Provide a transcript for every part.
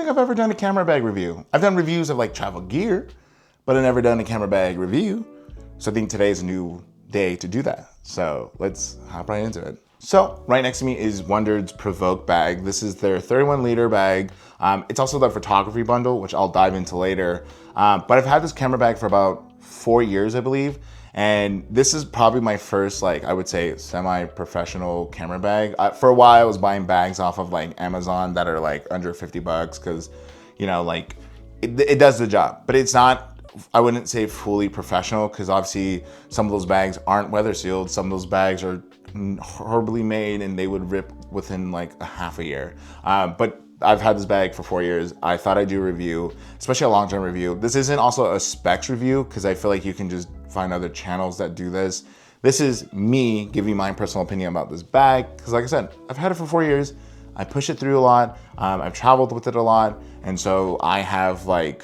think I've ever done a camera bag review. I've done reviews of like travel gear, but I've never done a camera bag review. So I think today's a new day to do that. So let's hop right into it. So right next to me is Wandrd's PRVKE bag. This is their 31 liter bag. It's also the photography bundle, which I'll dive into later. But I've had this camera bag for about 4 years, I believe. And this is probably my first, like, I would say semi-professional camera bag. For a while, I was buying bags off of like Amazon that are like under 50 bucks because, you know, like it does the job, but it's not, I wouldn't say fully professional because obviously some of those bags aren't weather sealed. Some of those bags are horribly made and they would rip within like a half a year. But I've had this bag for 4 years. I thought I'd do a review, especially a long-term review. This isn't also a specs review because I feel like you can just find other channels that do this. This is me giving my personal opinion about this bag because like I said, I've had it for 4 years. I push it through a lot. I've traveled with it a lot. And so I have like,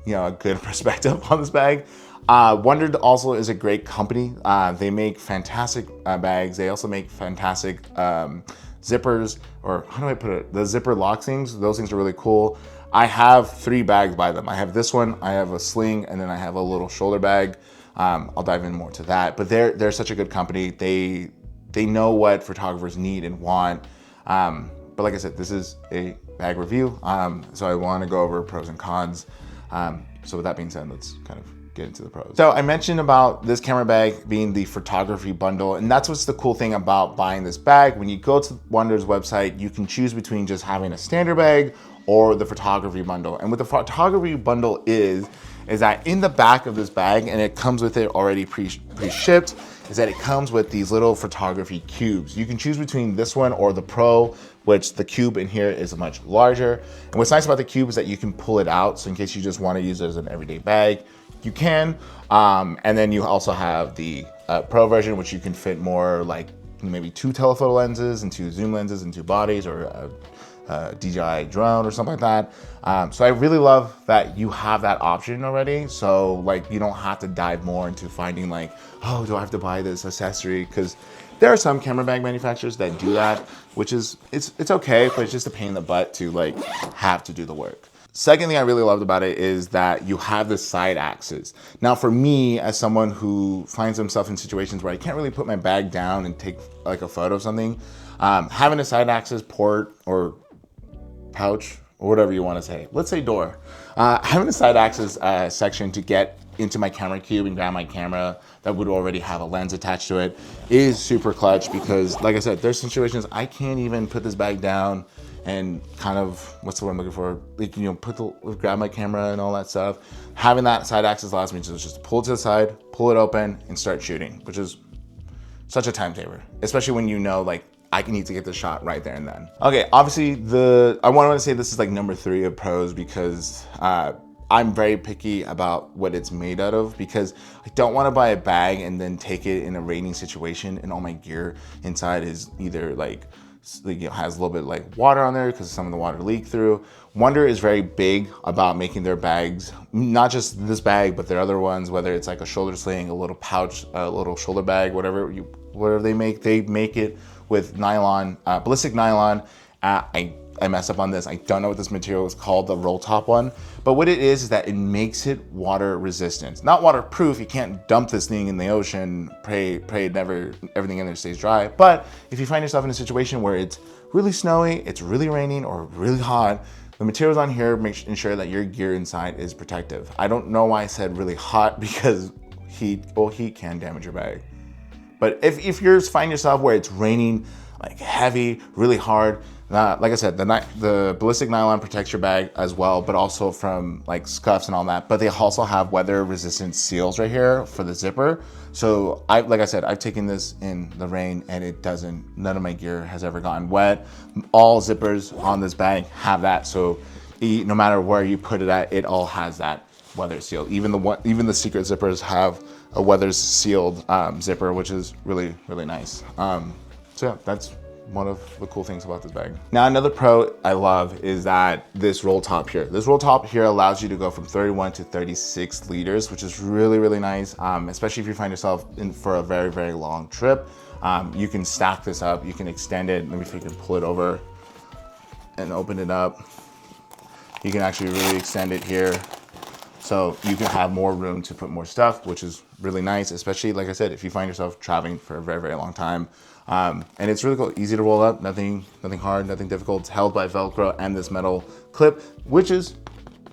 you know, a good perspective on this bag. Wandrd also is a great company. They make fantastic bags. They also make fantastic zippers, or how do I put it? The zipper lock things. Those things are really cool. I have 3 bags by them. I have this one, I have a sling, and then I have a little shoulder bag. I'll dive in more to that, but they're such a good company. They know what photographers need and want. But like I said, this is a bag review. So I want to go over pros and cons. So with that being said, let's kind of get into the pros. So I mentioned about this camera bag being the photography bundle, and that's what's the cool thing about buying this bag. When you go to Wandrd's website, you can choose between just having a standard bag or the photography bundle. And what the photography bundle is that in the back of this bag, and it comes with it already pre-shipped, is that it comes with these little photography cubes. You can choose between this one or the Pro, which the cube in here is much larger. And what's nice about the cube is that you can pull it out. So in case you just want to use it as an everyday bag, you can. And then you also have the Pro version, which you can fit more like maybe 2 telephoto lenses and 2 zoom lenses and 2 bodies, or a DJI drone or something like that. So I really love that you have that option already. So like you don't have to dive more into finding like, oh, do I have to buy this accessory? Because there are some camera bag manufacturers that do that, which is, it's okay, but it's just a pain in the butt to like have to do the work. Second thing I really loved about it is that you have the side axes. Now for me, as someone who finds himself in situations where I can't really put my bag down and take like a photo of something, having a side axis port or pouch or whatever you want to say, let's say door, having a side axis section to get into my camera cube and grab my camera that would already have a lens attached to it is super clutch, because like I said, there's situations I can't even put this bag down and kind of, what's the word I'm looking for, like, you know, grab my camera and all that stuff. Having that side axis allows me to just pull it to the side, pull it open and start shooting, which is such a time saver, especially when you know like I need to get the shot right there and then. Okay, obviously I want to say this is like number 3 of pros because I'm very picky about what it's made out of, because I don't want to buy a bag and then take it in a raining situation and all my gear inside is either like, you know, has a little bit like water on there because some of the water leaked through. Wandrd is very big about making their bags, not just this bag, but their other ones, whether it's like a shoulder sling, a little pouch, a little shoulder bag, whatever they make it with nylon, ballistic nylon. I messed up on this. I don't know what this material is called, the roll top one. But what it is that it makes it water resistant. Not waterproof, you can't dump this thing in the ocean, pray everything in there stays dry. But if you find yourself in a situation where it's really snowy, it's really raining, or really hot, the materials on here ensure that your gear inside is protective. I don't know why I said really hot, because heat can damage your bag. But if you find yourself where it's raining like heavy, really hard, like I said, the ballistic nylon protects your bag as well, but also from like scuffs and all that. But they also have weather resistant seals right here for the zipper. So like I said, I've taken this in the rain and it doesn't, none of my gear has ever gotten wet. All zippers on this bag have that. So no matter where you put it at, it all has that weather seal. Even the secret zippers have a weather sealed zipper, which is really, really nice. So yeah, that's one of the cool things about this bag. Now, another pro I love is that this roll top here. This roll top here allows you to go from 31 to 36 liters, which is really, really nice, especially if you find yourself in for a very, very long trip. You can stack this up, you can extend it. Let me see if you can pull it over and open it up. you can actually really extend it here. So you can have more room to put more stuff, which is really nice, especially, like I said, if you find yourself traveling for a very, very long time. And it's really cool, easy to roll up, nothing hard, nothing difficult. It's held by Velcro and this metal clip, which is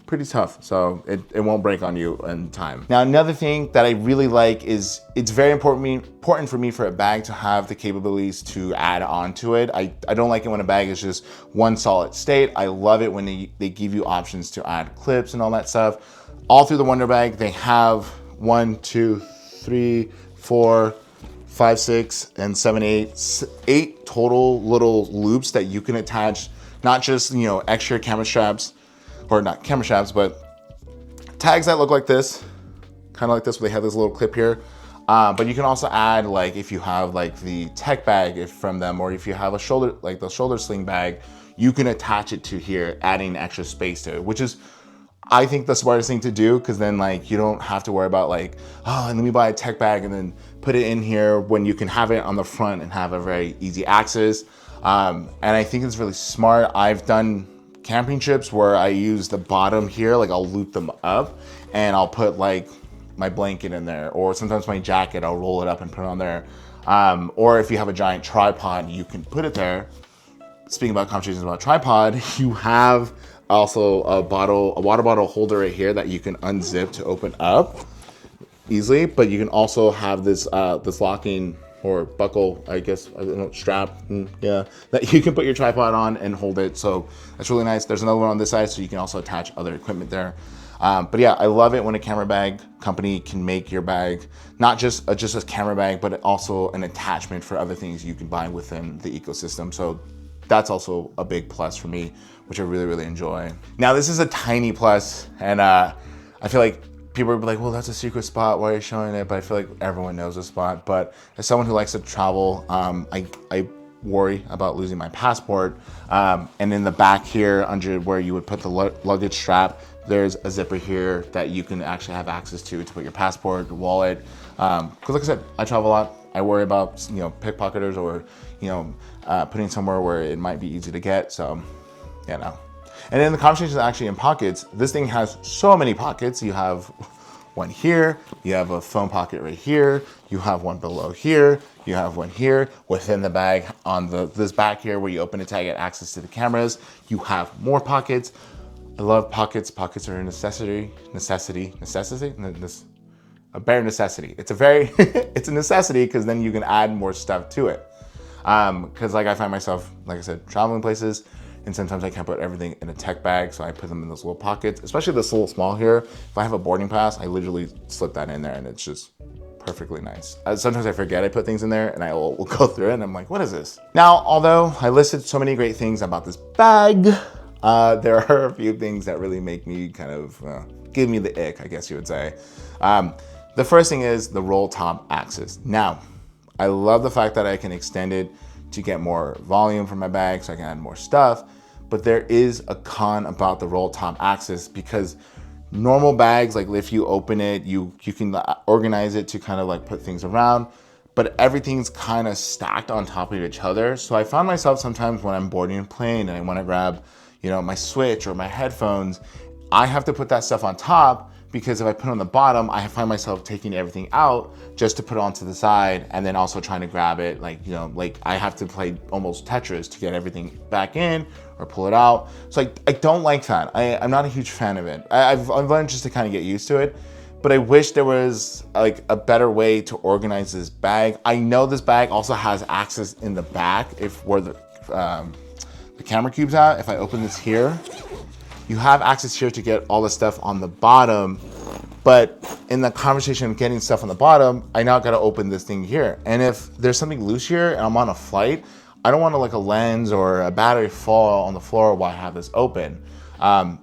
pretty tough, so it won't break on you in time. Now, another thing that I really like is it's very important for me for a bag to have the capabilities to add on to it. I don't like it when a bag is just one solid state. I love it when they give you options to add clips and all that stuff. All through the Wandrd bag, they have 1, 2, 3, 4, 5, 6, and 7, 8 total little loops that you can attach, not just, you know, extra camera straps, or not camera straps, but tags that look like this, kind of like this, where they have this little clip here. But you can also add, like, if you have like the tech bag from them, or if you have a shoulder, like the shoulder sling bag, you can attach it to here, adding extra space to it, which is, I think, the smartest thing to do, because then, like, you don't have to worry about like, oh, and let me buy a tech bag and then put it in here, when you can have it on the front and have a very easy access. And I think it's really smart. I've done camping trips where I use the bottom here, like I'll loop them up and I'll put like my blanket in there, or sometimes my jacket, I'll roll it up and put it on there. Or if you have a giant tripod, you can put it there. Speaking about conversations about tripod, you have also a water bottle holder right here that you can unzip to open up easily, but you can also have this this locking or buckle, I guess, I don't know, strap, yeah, that you can put your tripod on and hold it. So that's really nice. There's another one on this side, so you can also attach other equipment there. But yeah, I love it when a camera bag company can make your bag not just a camera bag, but also an attachment for other things you can buy within the ecosystem. So that's also a big plus for me, which I really, really enjoy. Now, this is a tiny plus, and I feel like people would be like, well, that's a secret spot, why are you showing it? But I feel like everyone knows the spot. But as someone who likes to travel, I worry about losing my passport. And in the back here, under where you would put the luggage strap, there's a zipper here that you can actually have access to put your passport, your wallet. Because like I said, I travel a lot. I worry about, you know, pickpocketers, or, you know, putting somewhere where it might be easy to get. So, you know. And then the conversation is actually in pockets. This thing has so many pockets. You have one here, you have a phone pocket right here, you have one below here, you have one here within the bag on this back here where you open it to get access to the cameras. You have more pockets. I love pockets. Pockets are a necessity, a bare necessity. It's a very, it's a necessity, because then you can add more stuff to it. Because like I find myself, like I said, traveling places, and sometimes I can't put everything in a tech bag, so I put them in those little pockets, especially this little small here. If I have a boarding pass, I literally slip that in there, and it's just perfectly nice. Sometimes I forget I put things in there, and I will go through it, and I'm like, what is this? Now, although I listed so many great things about this bag, there are a few things that really make me kind of, give me the ick, I guess you would say. The first thing is the roll top axis. Now, I love the fact that I can extend it to get more volume from my bag, so I can add more stuff. But there is a con about the roll top axis, because normal bags, like if you open it, you can organize it to kind of like put things around, but everything's kind of stacked on top of each other. So I found myself sometimes when I'm boarding a plane and I want to grab, you know, my Switch or my headphones, I have to put that stuff on top, because if I put it on the bottom, I find myself taking everything out just to put it onto the side, and then also trying to grab it. Like, you know, like I have to play almost Tetris to get everything back in or pull it out. So I don't like that. I'm not a huge fan of it. I've learned just to kind of get used to it, but I wish there was like a better way to organize this bag. I know this bag also has access in the back, if where the camera cube's at. If I open this here, you have access here to get all the stuff on the bottom, but in the conversation of getting stuff on the bottom, I now gotta open this thing here. And if there's something loose here and I'm on a flight, I don't want to like a lens or a battery fall on the floor while I have this open.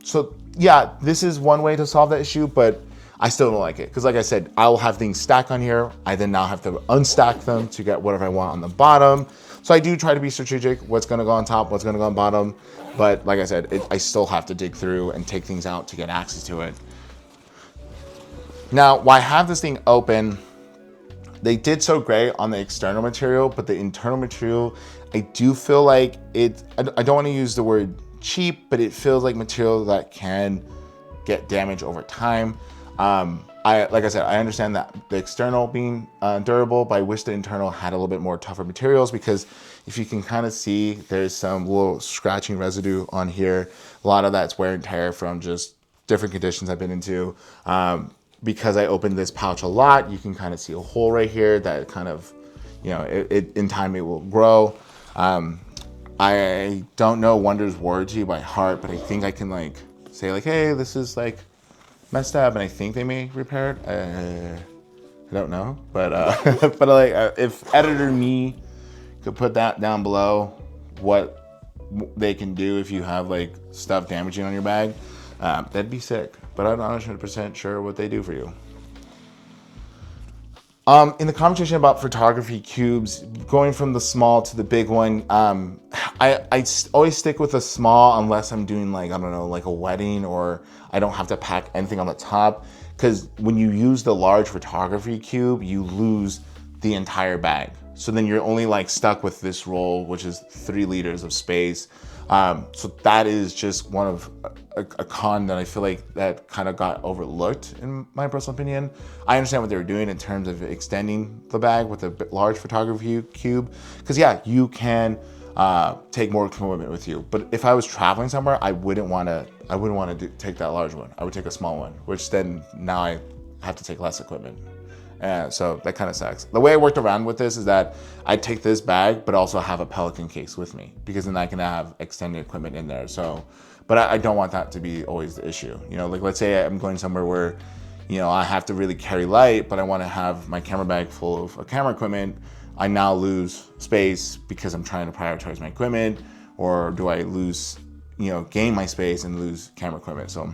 So yeah, this is one way to solve that issue, but I still don't like it. Because like I said, I'll have things stacked on here. I then now have to unstack them to get whatever I want on the bottom. So I do try to be strategic, what's gonna go on top, what's gonna go on bottom. But like I said, I still have to dig through and take things out to get access to it. Now, while I have this thing open, they did so great on the external material, but the internal material, I do feel like I don't want to use the word cheap, but it feels like material that can get damaged over time. Like I said, I understand that the external being durable, but I wish the internal had a little bit more tougher materials, because if you can kind of see, there's some little scratching residue on here. A lot of that's wear and tear from just different conditions I've been into. Because I opened this pouch a lot, you can kind of see a hole right here that kind of, you know, in time it will grow. I don't know Wandrd's warranty by heart, but I think I can like say like, hey, this is like messed up, and I think they may repair it. I don't know, but but like if editor me could put that down below, what they can do if you have like stuff damaging on your bag, that'd be sick. But I'm not 100% sure what they do for you. In the conversation about photography cubes, going from the small to the big one, I always stick with the small unless I'm doing like, I don't know, like a wedding, or I don't have to pack anything on the top. Because when you use the large photography cube, you lose the entire bag. So then you're only like stuck with this roll, which is 3 liters of space. So that is just one of a con that I feel like that kind of got overlooked in my personal opinion. I understand what they were doing in terms of extending the bag with a large photography cube, because yeah, you can take more equipment with you. But if I was traveling somewhere, I wouldn't want to take that large one. I would take a small one, which then now I have to take less equipment. So that kind of sucks. The way I worked around with this is that I take this bag, but also have a Pelican case with me, because then I can have extended equipment in there. So, but I don't want that to be always the issue. You know, like let's say I'm going somewhere where, you know, I have to really carry light, but I want to have my camera bag full of camera equipment. I now lose space because I'm trying to prioritize my equipment, or do I lose, you know, gain my space and lose camera equipment? So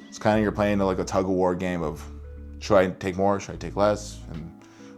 it's kind of, you're playing like a tug of war game of, should I take more? Should I take less? And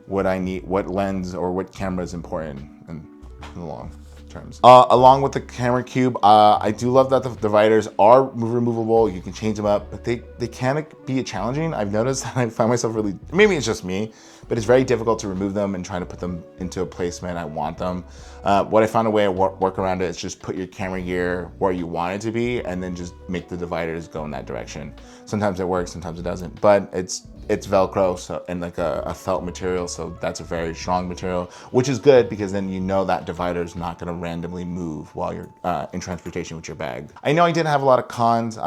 what I need, what lens or what camera is important in the long terms. Along with the camera cube, I do love that the dividers are removable. You can change them up, but they can be challenging. I've noticed that I find myself really, maybe it's just me, but it's very difficult to remove them and trying to put them into a placement I want them. What I found a way to work around it is just put your camera gear where you want it to be, and then just make the dividers go in that direction. Sometimes it works, sometimes it doesn't, but it's Velcro, so, and like a felt material, so that's a very strong material, which is good because then you know that divider is not going to randomly move while you're in transportation with your bag. I know I did have a lot of cons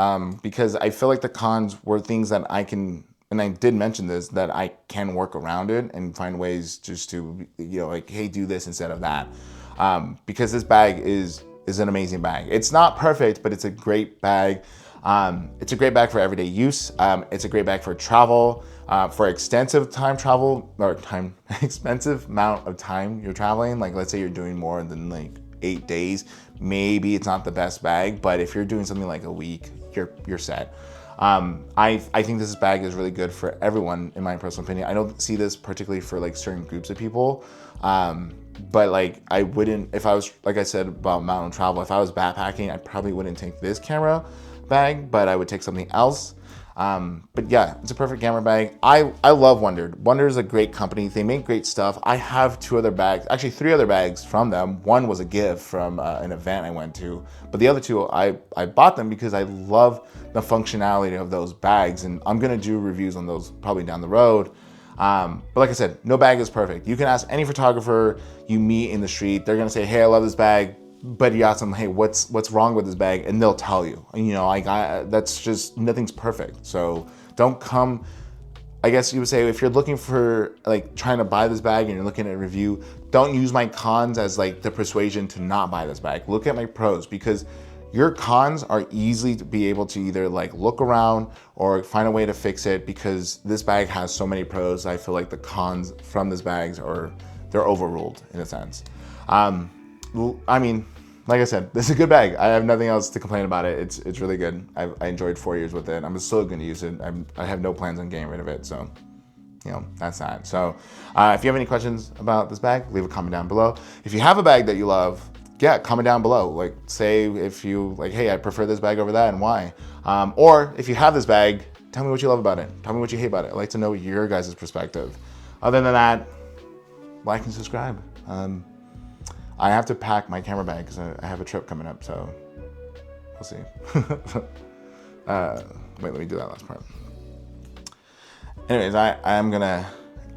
because I feel like the cons were things that I can, and I did mention this, that I can work around it and find ways just to, you know, like, hey, do this instead of that. Because this bag is an amazing bag. It's not perfect, but it's a great bag. It's a great bag for everyday use. It's a great bag for travel, for extensive time travel, or expensive amount of time you're traveling. Like let's say you're doing more than like 8 days, maybe it's not the best bag, but if you're doing something like a week, you're set. I think this bag is really good for everyone, in my personal opinion. I don't see this particularly for like certain groups of people. But like I wouldn't, if I was, like I said about mountain travel, if I was backpacking, I probably wouldn't take this camera bag, but I would take something else. But yeah, it's a perfect camera bag. I love Wandrd. Wandrd is a great company. They make great stuff. I have 2 other bags, actually 3 other bags from them. One was a gift from an event I went to, but the other 2, I bought them because I love the functionality of those bags, and I'm gonna do reviews on those probably down the road. But like I said, no bag is perfect. You can ask any photographer you meet in the street. They're gonna say, hey, I love this bag. But you ask them, hey, what's wrong with this bag? And they'll tell you. You know, that's just, nothing's perfect. So don't come, I guess you would say, if you're looking for, like, trying to buy this bag and you're looking at a review, don't use my cons as like the persuasion to not buy this bag. Look at my pros, because your cons are easily to be able to either like look around or find a way to fix it, because this bag has so many pros. I feel like the cons from this bag they're overruled in a sense. I mean, like I said, this is a good bag. I have nothing else to complain about it. It's really good. I enjoyed 4 years with it. I'm still going to use it. I have no plans on getting rid of it. So, you know, that's that. So if you have any questions about this bag, leave a comment down below. If you have a bag that you love, yeah, comment down below. Like, say if you like, hey, I prefer this bag over that and why. Or if you have this bag, tell me what you love about it. Tell me what you hate about it. I'd like to know your guys' perspective. Other than that, like and subscribe. I have to pack my camera bag because I have a trip coming up, so We'll see. Wait, let me do that last part. Anyways, I'm gonna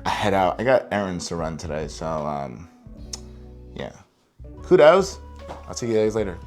head out. I got errands to run today, so yeah. Kudos. I'll see you guys later.